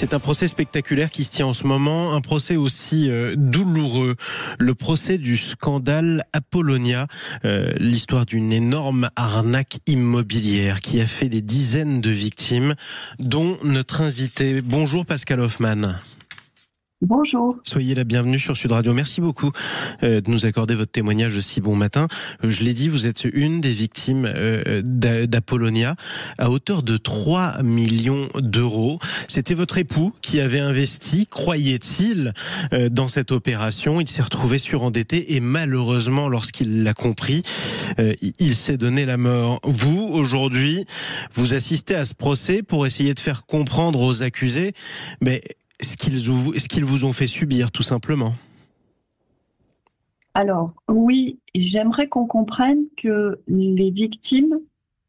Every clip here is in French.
C'est un procès spectaculaire qui se tient en ce moment, un procès aussi douloureux, le procès du scandale Apollonia, l'histoire d'une énorme arnaque immobilière qui a fait des dizaines de victimes, dont notre invité. Bonjour Pascal Hoffman. Bonjour. Soyez la bienvenue sur Sud Radio. Merci beaucoup de nous accorder votre témoignage si bon matin. Je l'ai dit, vous êtes une des victimes d'Apollonia à hauteur de 3 millions d'euros. C'était votre époux qui avait investi, croyait-il, dans cette opération. Il s'est retrouvé surendetté et malheureusement, lorsqu'il l'a compris, il s'est donné la mort. Vous, aujourd'hui, vous assistez à ce procès pour essayer de faire comprendre aux accusés, mais ce qu'ils vous ont fait subir, tout simplement. Alors, oui, j'aimerais qu'on comprenne que les victimes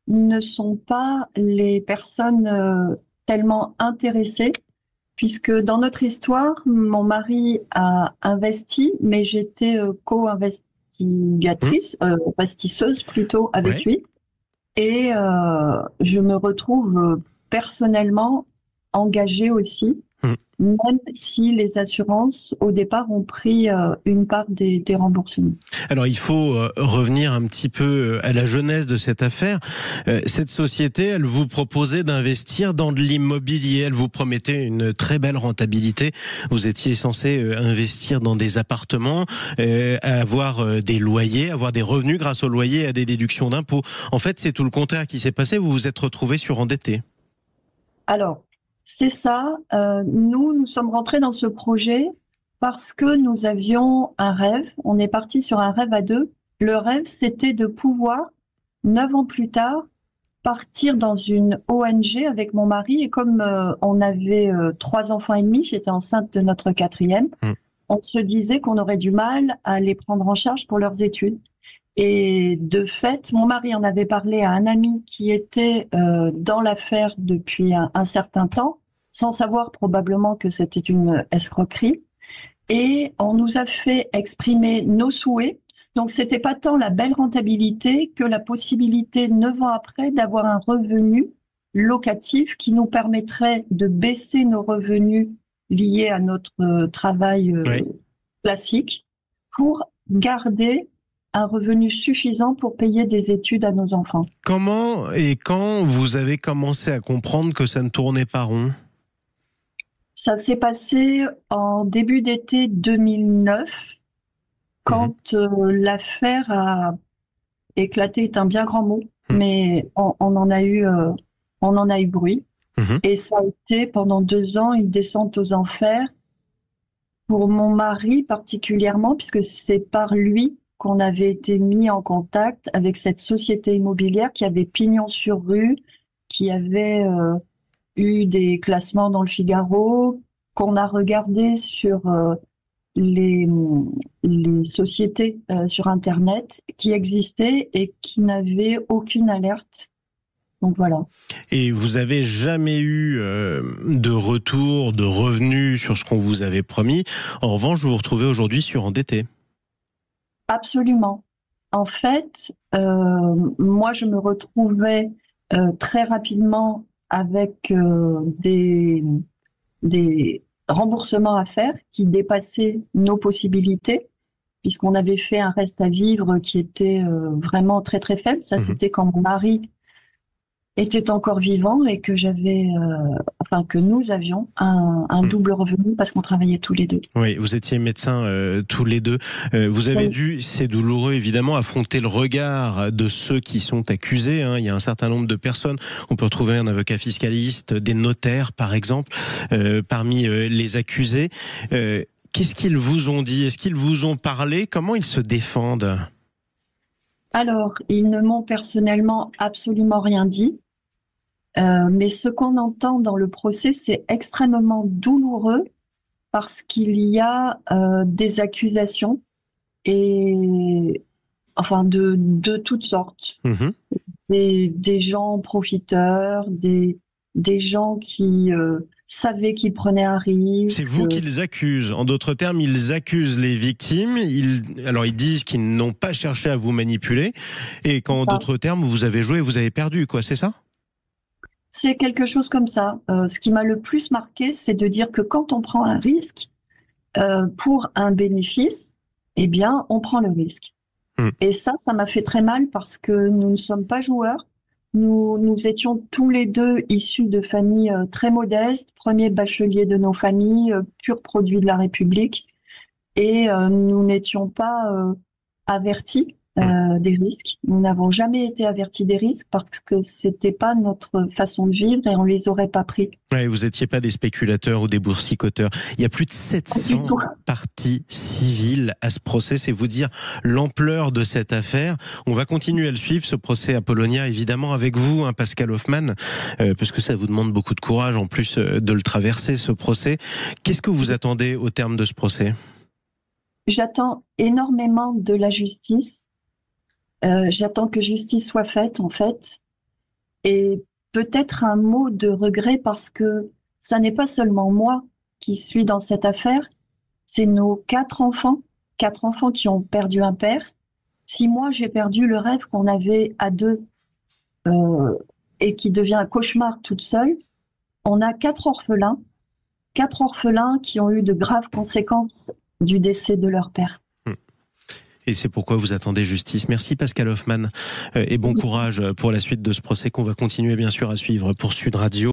ne sont pas les personnes tellement intéressées, puisque dans notre histoire, mon mari a investi, mais j'étais co-investigatrice, investisseuse plutôt avec lui, et je me retrouve personnellement engagée aussi. Même si les assurances, au départ, ont pris une part des remboursements. Alors, il faut revenir un petit peu à la genèse de cette affaire. Cette société, elle vous proposait d'investir dans de l'immobilier. Elle vous promettait une très belle rentabilité. Vous étiez censé investir dans des appartements, avoir des loyers, avoir des revenus grâce aux loyers et à des déductions d'impôts. En fait, c'est tout le contraire qui s'est passé. Vous vous êtes retrouvé surendetté. Alors, c'est ça. Nous sommes rentrés dans ce projet parce que nous avions un rêve. On est parti sur un rêve à deux. Le rêve, c'était de pouvoir, 9 ans plus tard, partir dans une ONG avec mon mari. Et comme on avait 3 enfants et demi, j'étais enceinte de notre 4e, on se disait qu'on aurait du mal à les prendre en charge pour leurs études. Et de fait, mon mari en avait parlé à un ami qui était dans l'affaire depuis un certain temps, sans savoir probablement que c'était une escroquerie. Et on nous a fait exprimer nos souhaits. Donc, c'était pas tant la belle rentabilité que la possibilité, 9 ans après, d'avoir un revenu locatif qui nous permettrait de baisser nos revenus liés à notre travail classique pour garder un revenu suffisant pour payer des études à nos enfants. Comment et quand vous avez commencé à comprendre que ça ne tournait pas rond ? Ça s'est passé en début d'été 2009, quand l'affaire a éclaté, est un bien grand mot, mais on en a eu bruit. Et ça a été pendant 2 ans une descente aux enfers pour mon mari particulièrement, puisque c'est par lui qu'on avait été mis en contact avec cette société immobilière qui avait pignon sur rue, qui avait eu des classements dans le Figaro, qu'on a regardé sur les sociétés sur Internet qui existaient et qui n'avaient aucune alerte. Donc voilà. Et vous avez jamais eu de retour, de revenus sur ce qu'on vous avait promis. En revanche, vous vous retrouvez aujourd'hui surendetté. Absolument. En fait, moi, je me retrouvais très rapidement avec des remboursements à faire qui dépassaient nos possibilités, puisqu'on avait fait un reste à vivre qui était vraiment très très faible. Ça, c'était quand mon mari était encore vivant et que que nous avions un double revenu parce qu'on travaillait tous les deux. Oui, vous étiez médecins tous les deux. Vous avez dû, c'est douloureux évidemment, affronter le regard de ceux qui sont accusés. Il y a un certain nombre de personnes. On peut retrouver un avocat fiscaliste, des notaires par exemple, parmi les accusés. Qu'est-ce qu'ils vous ont dit ? Est-ce qu'ils vous ont parlé ? Comment ils se défendent ? Alors, ils ne m'ont personnellement absolument rien dit. Mais ce qu'on entend dans le procès, c'est extrêmement douloureux parce qu'il y a des accusations et enfin de toutes sortes. Des gens profiteurs, des gens qui savaient qu'ils prenaient un risque. C'est vous qu'ils accusent. En d'autres termes, ils accusent les victimes. Ils disent qu'ils n'ont pas cherché à vous manipuler et qu'en d'autres termes, vous avez joué et vous avez perdu, quoi. C'est ça ? C'est quelque chose comme ça. Ce qui m'a le plus marqué, c'est de dire que quand on prend un risque pour un bénéfice, eh bien, on prend le risque. Et ça m'a fait très mal parce que nous ne sommes pas joueurs. Nous étions tous les deux issus de familles très modestes, premiers bacheliers de nos familles, pur produit de la République. Et nous n'étions pas avertis des risques. Nous n'avons jamais été avertis des risques parce que c'était pas notre façon de vivre et on les aurait pas pris. Ouais, vous n'étiez pas des spéculateurs ou des boursicoteurs. Il y a plus de 700 parties civiles à ce procès. C'est vous dire l'ampleur de cette affaire. On va continuer à le suivre, ce procès Apollonia, évidemment, avec vous, hein, Pascal Hoffmann, parce que ça vous demande beaucoup de courage, en plus de le traverser, ce procès. Qu'est-ce que vous attendez au terme de ce procès ? J'attends énormément de la justice. J'attends que justice soit faite, en fait. Et peut-être un mot de regret parce que ça n'est pas seulement moi qui suis dans cette affaire, c'est nos 4 enfants qui ont perdu un père. Si moi j'ai perdu le rêve qu'on avait à deux et qui devient un cauchemar toute seule, on a 4 orphelins qui ont eu de graves conséquences du décès de leur père. Et c'est pourquoi vous attendez justice. Merci Pascal Hoffmann et bon courage pour la suite de ce procès qu'on va continuer bien sûr à suivre pour Sud Radio.